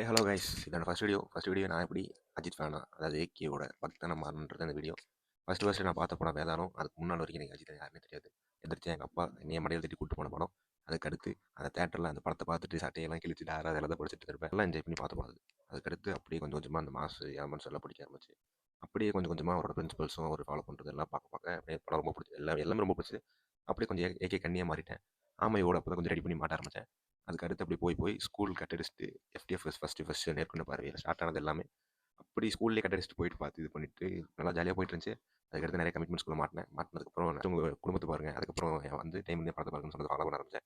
Hello guys, இதோட first video நான் எப்படி அஜித் ஃபேனா, அதாவது ஏகேவோட பக்தனை மாறணுன்றது அந்த வீடியோ. ஃபர்ஸ்ட் நான் பார்த்த படம் வேதாளம். அதுக்கு முன்னாடி வரைக்கும் எனக்கு அஜித் யாருன்னே தெரியாது. எதிர்த்து எங்கள் அப்பா என்னைய மடியில் தட்டி கூட்டு போன படம். அதுக்கடுத்து அந்த தேட்டரில் அந்த படத்தை பார்த்துட்டு சட்டையெல்லாம் கிழிச்சிட்டு ஆறாவது எழுத படிச்சுட்டு இருப்பேன். எல்லாம் என்ஜாய் பண்ணி பார்த்த படம் அது. அதுக்கடுத்து அப்படியே கொஞ்சம் கொஞ்சமாக அந்த மாசு எலமெண்ட்ஸ் எல்லாம் பிடிக்க ஆரம்பிச்சு. அப்படியே கொஞ்சம் கொஞ்சமாக அவரோட பிரின்சிபல்ஸும் அவர் ஃபாலோ பண்ணுறது எல்லாம் பார்க்க பார்க்க அப்படியே படம் ரொம்ப பிடிச்சி எல்லாமே ரொம்ப பிடிச்சி. அப்படியே கொஞ்சம் ஏகே கண்ணியாக மாறிட்டேன். ஆமையோட அப்போ தான் கொஞ்சம் ரெடி பண்ணி மாட்ட ஆரம்பித்தேன். அதுக்கு அடுத்து அப்படி போய் ஸ்கூல் கட் அடிச்சுட்டு எஃப்டிஎஃப்எஸ் ஃபஸ்ட்டு நேர்கொண்ட பார்வையில் ஸ்டார்ட் ஆனது எல்லாமே. அப்படி ஸ்கூல்லேயே கட் அடிச்சுட்டு போயிட்டு பார்த்து இது பண்ணிட்டு நல்லா ஜாலியாக போயிட்டு இருந்துச்சு. அதுக்கடுத்து நிறைய கமிட்மெண்ட்ஸ்குள்ள மாட்டினதுக்கப்புறம் உங்கள் குடும்பத்தை பாருங்க, அதுக்கப்புறம் வந்து டைம் வந்து படத்தை பாருங்கன்னு சொன்னது ஃபாலோ பண்ண ஆரம்பிச்சேன்.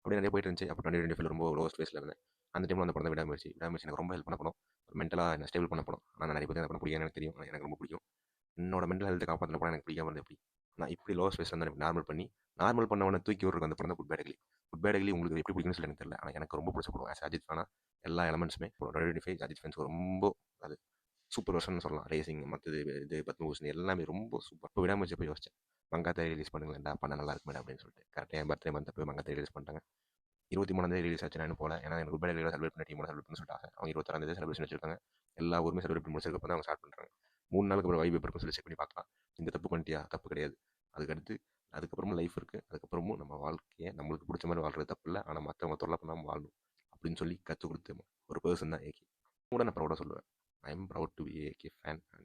அப்படியே நிறைய போயிட்டு இருந்துச்சு. அப்போ 2025 ரொம்ப லோவஸ்ட் ஃபேஸில் இருந்தேன். அந்த டைமில் அந்த படம் தான் விடாமுயற்சி. எனக்கு ரொம்ப ஹெல்ப் பண்ண படம். மென்டலாக என்ன ஸ்டேபிள் பண்ண படம். ஆனால் நிறைய பேர் அந்த படம் பிடிக்காது எனக்கு தெரியும். ஆனா எனக்கு ரொம்ப பிடிக்கும். என்னோட மென்டல் ஹெல்த்தை காப்பாற்றின படம் எனக்கு பிடிக்காம இருந்தது எப்படி. நான் இப்படி லோவஸ்ட் ஃபேஸில் வந்து எனக்கு நார்மல் பண்ணவனை தூக்கி விடுறது அந்த படம் தான் good bad ugly. Good bad ugly உங்களுக்கு எப்படி பிடிக்கும்னு சொல்லி எனக்கு தெரியல. ஆனால் எனக்கு ரொம்ப பிடிச்ச படம். அஜித் ஃபேனா எல்லா எலமெண்ட்ஸுமே 2025 அஜித் ஃபேன்ஸ் ரொம்ப அது சூப்பர் வெர்ஷன் சொல்லலாம். ரேசிங் மற்றது இது பத்மபூஷன் எல்லாமே ரொம்ப சூப்பர். இப்போ விடாமச்சு போய் யோசிச்சேன், மங்காத்தை ரிலீஸ் பண்ணுங்களேன்டா, பண்ண நல்லா இருக்கு மேடம் அப்படின்னு சொல்லிட்டு. கரெக்டாக என் பர்த்டே மந்த் போய் மங்காத்தை ரிலீஸ் பண்ணிட்டாங்க. 23 ரிலீஸ் ஆச்சு. நான் போல, ஏன்னா எனக்கு குட் பேட் செலிபிரேட் பண்ணி டீமோட செலிபிரேட் பண்ண சொல்லிட்டாங்க. அவங்க 26 செலிபிரேஷன் வச்சிருக்காங்க. எல்லா ஊருமே செலிபிரேட் பண்ணி முடிச்சதுக்கு தான் அவங்க ஸ்டார்ட் பண்ணுறாங்க. 3 நாளுக்கு அப்புறம் வைப் இருக்குன்னு சொல்லி செக் பண்ணி பார்க்கலாம். இந்த தப்பு பண்ணிட்டியா, தப்பு கிடையாது. அதுக்கப்புறமும் லைஃப் இருக்குது. அதுக்கப்புறமும் நம்ம வாழ்க்கையை நம்மளுக்கு பிடிச்ச மாதிரி வாழ்றது தப்பு இல்லை. ஆனால் மற்றவங்க தொல்லை பண்ணாமல் வாழணும் அப்படின்னு சொல்லி கற்றுக் கொடுத்து ஒரு பர்சன் தான் ஏகே. கூட நான் ப்ரௌடாக சொல்லுவேன். I am proud to be AK fan.